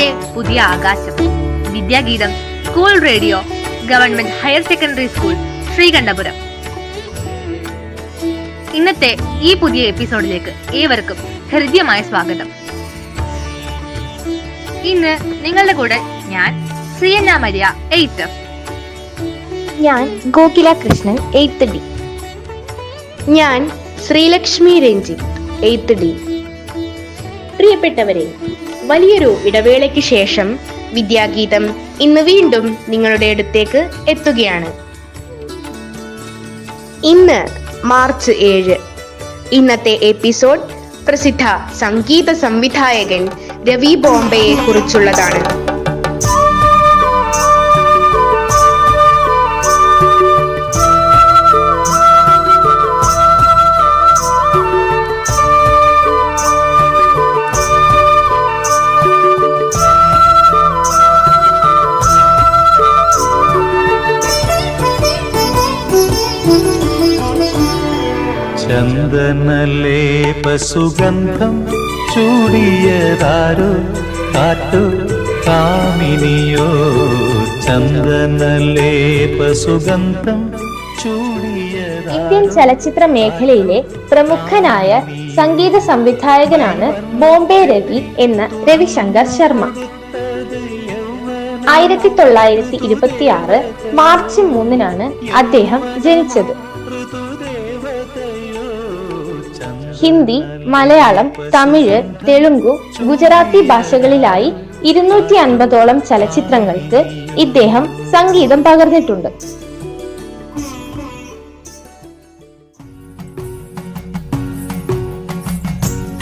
അറിവിന്റെ പുതിയ ആകാശം. Vidyageetham school radio, government higher secondary school, Sreekandapuram. ഇന്നത്തെ ഈ പുതിയ എപ്പിസോഡിലേക്ക് ഏവർക്കും ഹൃദ്യമായ സ്വാഗതം. ഇന്ന് നിങ്ങളുടെ കൂടെ ഞാൻ ശ്രീയന്ന മരിയ 8th, ഞാൻ ഗോകില കൃഷ്ണൻ 8th D, ഞാൻ ശ്രീലക്ഷ്മി രഞ്ജിത്ത് 8th D. പ്രിയപ്പെട്ടവരെ, വലിയൊരു ഇടവേളയ്ക്ക് ശേഷം വിദ്യാഗീതം ഇന്ന് വീണ്ടും നിങ്ങളുടെ അടുത്തേക്ക് എത്തുകയാണ്. ഇന്ന് മാർച്ച് 7. ഇന്നത്തെ എപ്പിസോഡ് പ്രസിദ്ധ സംഗീത സംവിധായകൻ രവി ബോംബെയെ കുറിച്ചുള്ളതാണ്. ചന്ദനലേപസുഗന്ധം ചൂടിയതാരോ, കാറ്റോ കാമിനിയോ. ചന്ദനലേപസുഗന്ധം ചൂടിയതാരോ. ഇന്ത്യൻ ചലച്ചിത്ര മേഖലയിലെ പ്രമുഖനായ സംഗീത സംവിധായകനാണ് ബോംബെ രവി എന്ന രവിശങ്കർ ശർമ്മ. 1926 മാർച്ച് 3 അദ്ദേഹം ജനിച്ചത്. ഹിന്ദി, മലയാളം, തമിഴ്, തെലുങ്കു, ഗുജറാത്തി ഭാഷകളിലായി 250ഓളം ചലച്ചിത്രങ്ങൾക്ക് ഇദ്ദേഹം സംഗീതം പകർന്നിട്ടുണ്ട്.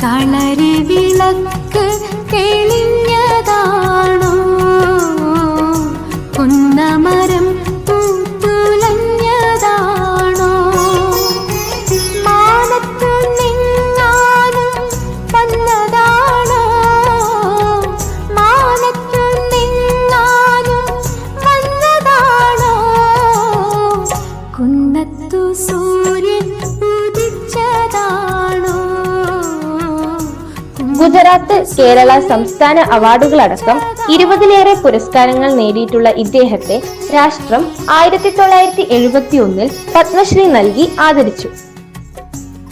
കളരി വിളക്ക് തെളിഞ്ഞതാണോ, കുന്നമരം പൂത്തുലഞ്ഞതാണോ, മാനത്തു നിന്നാലും വന്നതാണോ, മാനത്തു നിന്നാലും വന്നതാണോ, കുന്നത്തു സൂര്യൻ ഉദിച്ചതാണോ. ഗുജറാത്ത്, കേരള സംസ്ഥാന അവാർഡുകളടക്കം 20ലേറെ പുരസ്കാരങ്ങൾ നേടിയിട്ടുള്ള ഇദ്ദേഹത്തെ രാഷ്ട്രം 1971 പത്മശ്രീ നൽകി ആദരിച്ചു.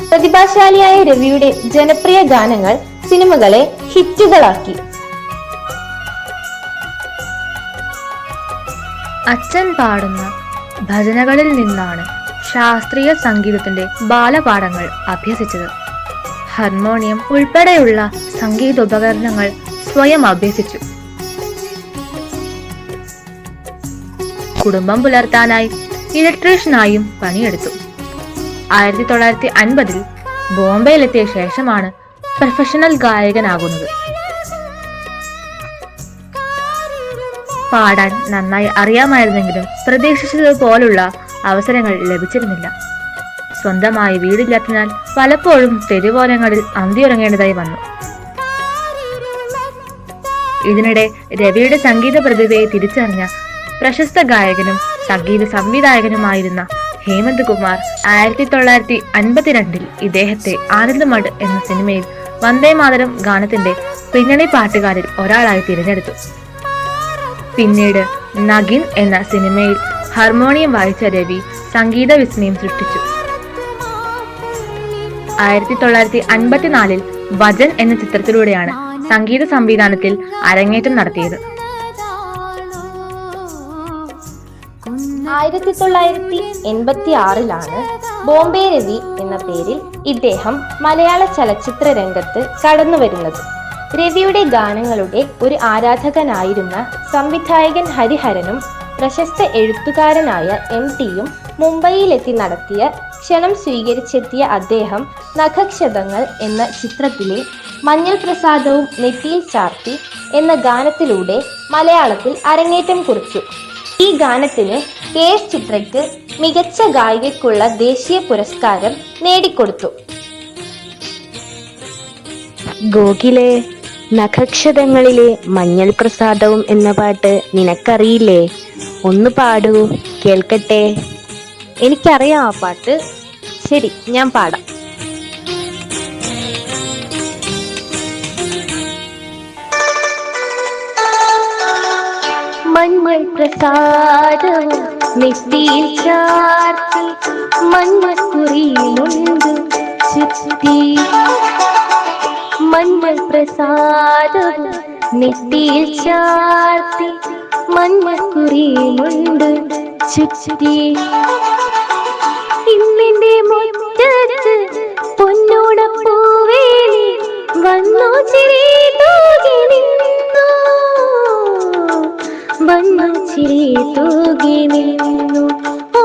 പ്രതിഭാശാലിയായ രവിയുടെ ജനപ്രിയ ഗാനങ്ങൾ സിനിമകളെ ഹിറ്റുകളാക്കി. അച്ഛൻ പാടുന്ന ഭജനകളിൽ നിന്നാണ് ശാസ്ത്രീയ സംഗീതത്തിന്റെ ബാലപാഠങ്ങൾ അഭ്യസിച്ചത്. ഹാർമോണിയം ഉൾപ്പെടെയുള്ള സംഗീതോപകരണങ്ങൾ സ്വയം അഭ്യസിച്ചു. കുടുംബം പുലർത്താനായി ഇലക്ട്രീഷ്യനായും പണിയെടുത്തു. 1950 ബോംബെയിലെത്തിയ ശേഷമാണ് പ്രൊഫഷണൽ ഗായകനാകുന്നത്. പാടാൻ നന്നായി അറിയാമായിരുന്നെങ്കിലും പ്രതീക്ഷിച്ചതുപോലുള്ള അവസരങ്ങൾ ലഭിച്ചിരുന്നില്ല. സ്വന്തമായി വീടില്ലാത്തതിനാൽ പലപ്പോഴും തെരുവോരങ്ങളിൽ അന്തിയുറങ്ങേണ്ടതായി വന്നു. ഇതിനിടെ രവിയുടെ സംഗീത പ്രതിഭയെ തിരിച്ചറിഞ്ഞ പ്രശസ്ത ഗായകനും സംഗീത സംവിധായകനുമായിരുന്ന ഹേമന്ത് കുമാർ 1952 ഇദ്ദേഹത്തെ ആനന്ദമഠ് എന്ന സിനിമയിൽ വന്ദേമാതരം ഗാനത്തിന്റെ പിന്നണി പാട്ടുകാരിൽ ഒരാളായി തിരഞ്ഞെടുത്തു. പിന്നീട് നഗിൻ എന്ന സിനിമയിൽ ഹാർമോണിയം വായിച്ച രവി സംഗീത വിസ്മയം സൃഷ്ടിച്ചു. 1954 വചൻ എന്ന ചിത്രത്തിലൂടെയാണ് സംഗീത സംവിധാനത്തിൽ അരങ്ങേറ്റം നടത്തിയത്. 1986 ബോംബെ രവി എന്ന പേരിൽ ഇദ്ദേഹം മലയാള ചലച്ചിത്ര രംഗത്ത് കടന്നു വരുന്നത്. രവിയുടെ ഗാനങ്ങളുടെ ഒരു ആരാധകനായിരുന്ന സംവിധായകൻ ഹരിഹരനും പ്രശസ്ത എഴുത്തുകാരനായ MTയും മുംബൈയിലെത്തി നടത്തിയ ക്ഷണം സ്വീകരിച്ചെത്തിയ അദ്ദേഹം നഖക്ഷതങ്ങൾ എന്ന ചിത്രത്തിലെ മഞ്ഞൾ പ്രസാദവും നെറ്റിയിൽ ചാർത്തി എന്ന ഗാനത്തിലൂടെ മലയാളത്തിൽ അരങ്ങേറ്റം കുറിച്ചു. ഈ ഗാനത്തിന് KS ചിത്രയ്ക്ക് മികച്ച ഗായികയ്ക്കുള്ള ദേശീയ പുരസ്കാരം നേടിക്കൊടുത്തു. ഗോകിലെ, നഖക്ഷതങ്ങളിലെ മഞ്ഞൾ പ്രസാദവും എന്ന പാട്ട് നിനക്കറിയില്ലേ? ഒന്ന് പാടൂ, കേൾക്കട്ടെ. എനിക്കറിയാം ആ പാട്ട്. ശരി, ഞാൻ പാടാം. മഞ്ഞൾ പ്രസാദവും നെറ്റിയിൽ ചാർത്തി മഞ്ഞക്കുറിയിലുണ്ട് ചുറ്റി. മഞ്ഞൾ പ്രസാദവും നെറ്റിയിൽ ചാർത്തി മഞ്ഞക്കുറിയിലുണ്ട് ചുറ്റി. ഇന്നിന്റെ മുറ്റത്ത് പൊന്നോണപ്പൂവേലി വന്നു ചിരി തൂകി നിന്നു, വന്നു ചിരി തൂകി നിന്നു, ഓ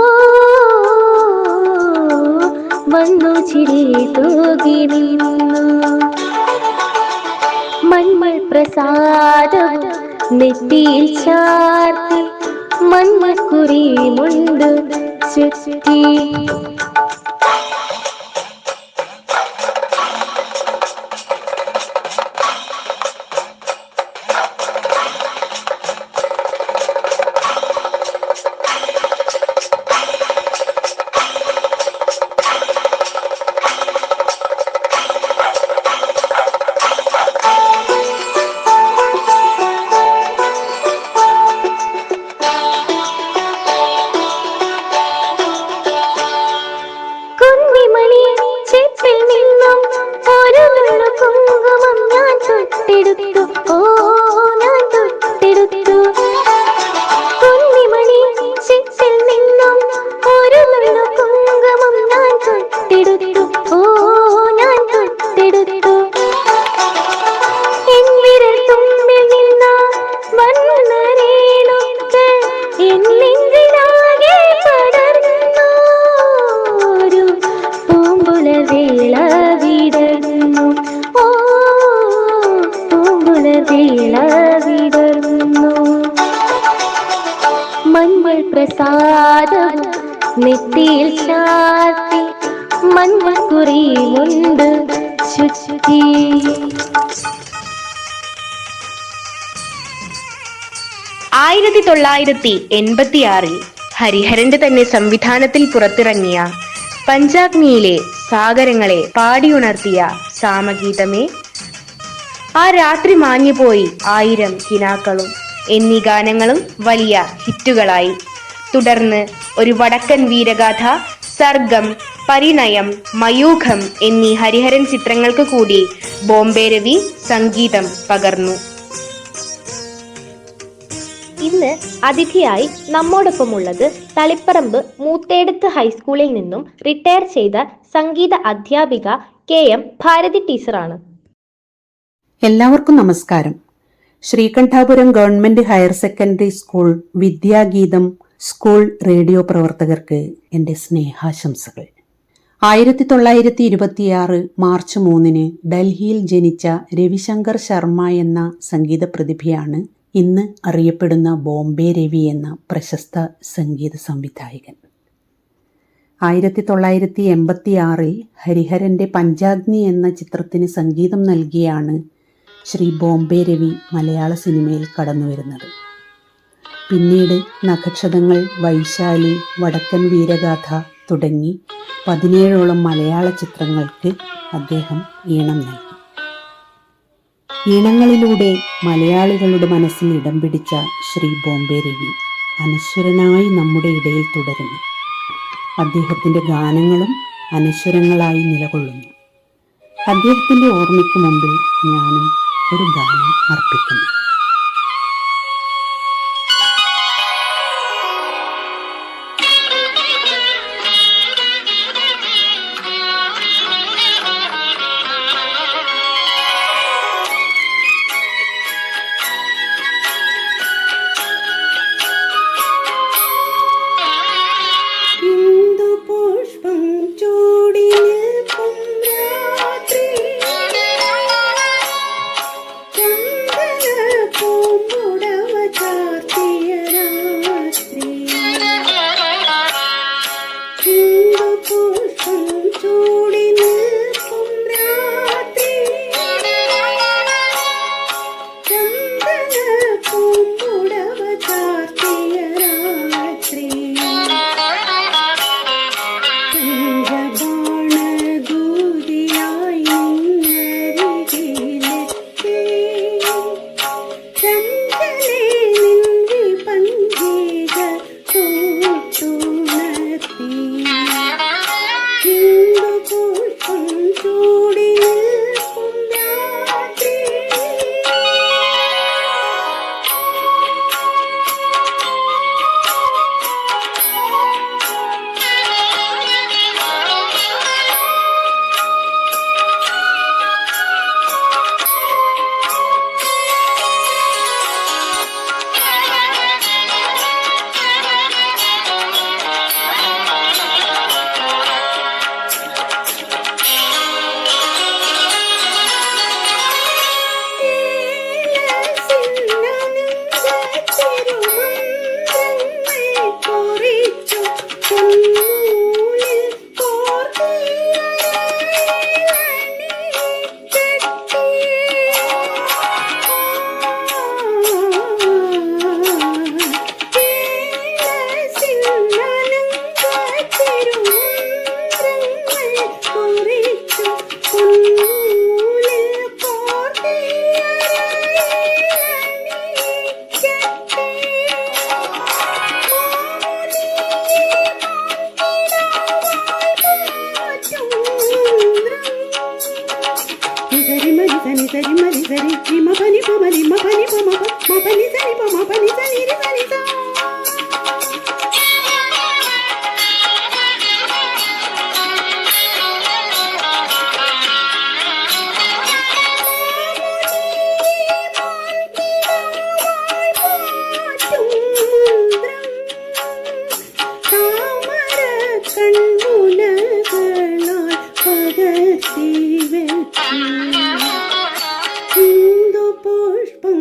വന്നു ചിരി തൂകി നിന്നു. മഞ്ഞൾ പ്രസാദം നെറ്റിയിൽ ചാർത്തി മഞ്ഞക്കുറിയുമുണ്ട് ചുറ്റി. മഞ്ഞൾ പ്രസാദം നെറ്റിയിൽ ചാർത്തി മഞ്ഞക്കുറിയുമുണ്ട് ചുറ്റി. 1986 ഹരിഹരന്റെ തന്നെ സംവിധാനത്തിൽ പുറത്തിറങ്ങിയ പഞ്ചാഗ്നിയിലെ സാഗരങ്ങളെ പാടിയുണർത്തിയ സാമഗീതമേ, ആ രാത്രി മാഞ്ഞുപോയി 1000 കിനാക്കളും എന്നീ ഗാനങ്ങളും വലിയ ഹിറ്റുകളായി. തുടർന്ന് ഒരു വടക്കൻ വീരഗാഥ, സർഗം, പരിണയം, മയൂഖം എന്നീ ഹരിഹരൻ ചിത്രങ്ങൾക്ക് കൂടി ബോംബെ രവി സംഗീതം പകർന്നു. ഇന്ന് അതിഥിയായി നമ്മോടൊപ്പമുള്ളത് തളിപ്പറമ്പ് മൂത്തേടത്ത് ഹൈസ്കൂളിൽ നിന്നും റിട്ടയർ ചെയ്ത സംഗീത അധ്യാപിക KM ഭാരതി ടീച്ചറാണ്. എല്ലാവർക്കും നമസ്കാരം. Sreekandapuram government higher secondary school Vidyageetham school radio പ്രവർത്തകർക്ക് എൻ്റെ സ്നേഹാശംസകൾ. 1926 മാർച്ച് 3 ഡൽഹിയിൽ ജനിച്ച രവിശങ്കർ ശർമ്മ എന്ന സംഗീത പ്രതിഭയാണ് ഇന്ന് അറിയപ്പെടുന്ന ബോംബെ രവി എന്ന പ്രശസ്ത സംഗീത സംവിധായകൻ. 1986 ഹരിഹരന്റെ പഞ്ചാഗ്നി എന്ന ചിത്രത്തിന് സംഗീതം നൽകിയാണ് ശ്രീ ബോംബെ രവി മലയാള സിനിമയിൽ കടന്നുവരുന്നത്. പിന്നീട് നഖക്ഷതങ്ങൾ, വൈശാലി, വടക്കൻ വീരഗാഥ തുടങ്ങി 17ഓളം മലയാള ചിത്രങ്ങൾക്ക് അദ്ദേഹം ഈണം നൽകി. ഈണങ്ങളിലൂടെ മലയാളികളുടെ മനസ്സിൽ ഇടം പിടിച്ച ശ്രീ ബോംബെ രവി അനശ്വരനായി നമ്മുടെ ഇടയിൽ തുടരുന്നു. അദ്ദേഹത്തിൻ്റെ ഗാനങ്ങളും അനശ്വരങ്ങളായി നിലകൊള്ളുന്നു. അദ്ദേഹത്തിൻ്റെ ഓർമ്മയ്ക്ക് മുമ്പിൽ ഞാനും ഒരു ഗാനം അർപ്പിക്കുന്നു. സരി മരി സരി രിമ പനി പമ രിമ പനി പമ മ പനി സരി പമ പനി സരി രി സരി സ പുഷ്പം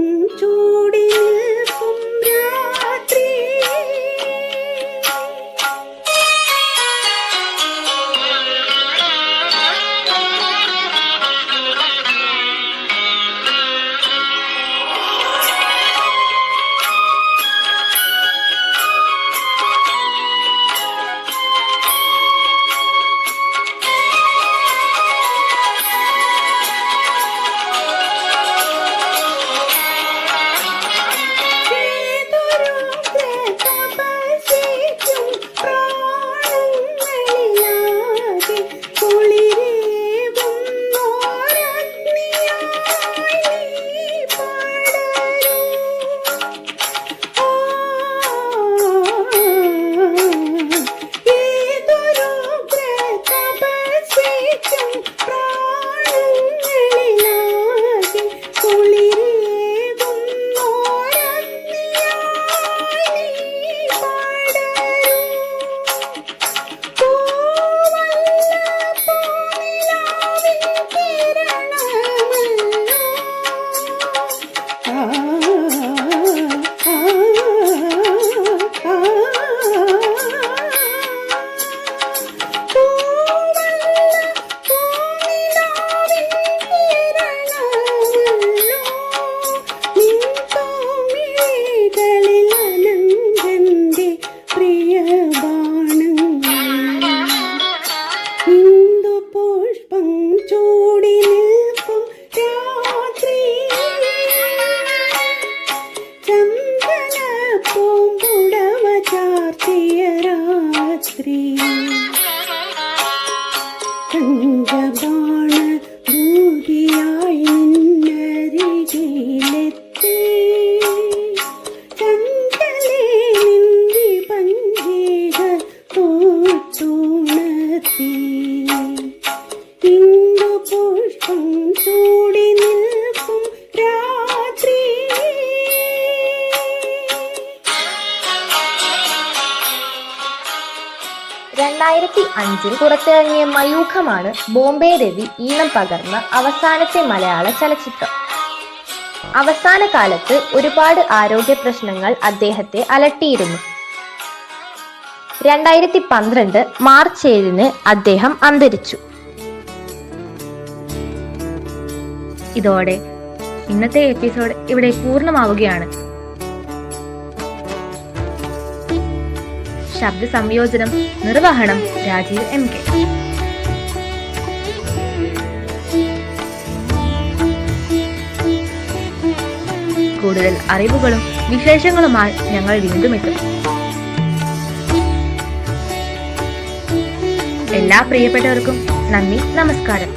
ചൂടി നിൽക്കും രാത്രി ചന്ദ്രബാണ ഭൂതിയായി നിന്നരികിലെത്തി ചന്ദ്രലേ നിന്തി പഞ്ചികൾ തോട്ടുണർത്തി ഇന്ദു പുഷ്പം ചൂടി നിൽക്കും രാത്രി. പുറത്തിറങ്ങിയ മയൂഖമാണ് ബോംബെ രവി ഈണം പകർന്ന അവസാനത്തെ മലയാള ചലച്ചിത്രം. അവസാന കാലത്ത് ഒരുപാട് ആരോഗ്യ പ്രശ്നങ്ങൾ അദ്ദേഹത്തെ അലട്ടിയിരുന്നു. 2012 മാർച്ച് 7 അദ്ദേഹം അന്തരിച്ചു. ഇതോടെ ഇന്നത്തെ എപ്പിസോഡ് ഇവിടെ പൂർണ്ണമാവുകയാണ്. ശബ്ദ സംയോജനം, നിർവഹണം രാജീവ് MK. കൂടുതൽ അറിവുകളും വിശേഷങ്ങളുമായി ഞങ്ങൾ വീണ്ടും എത്തും. എല്ലാ പ്രിയപ്പെട്ടവർക്കും നന്ദി, നമസ്കാരം.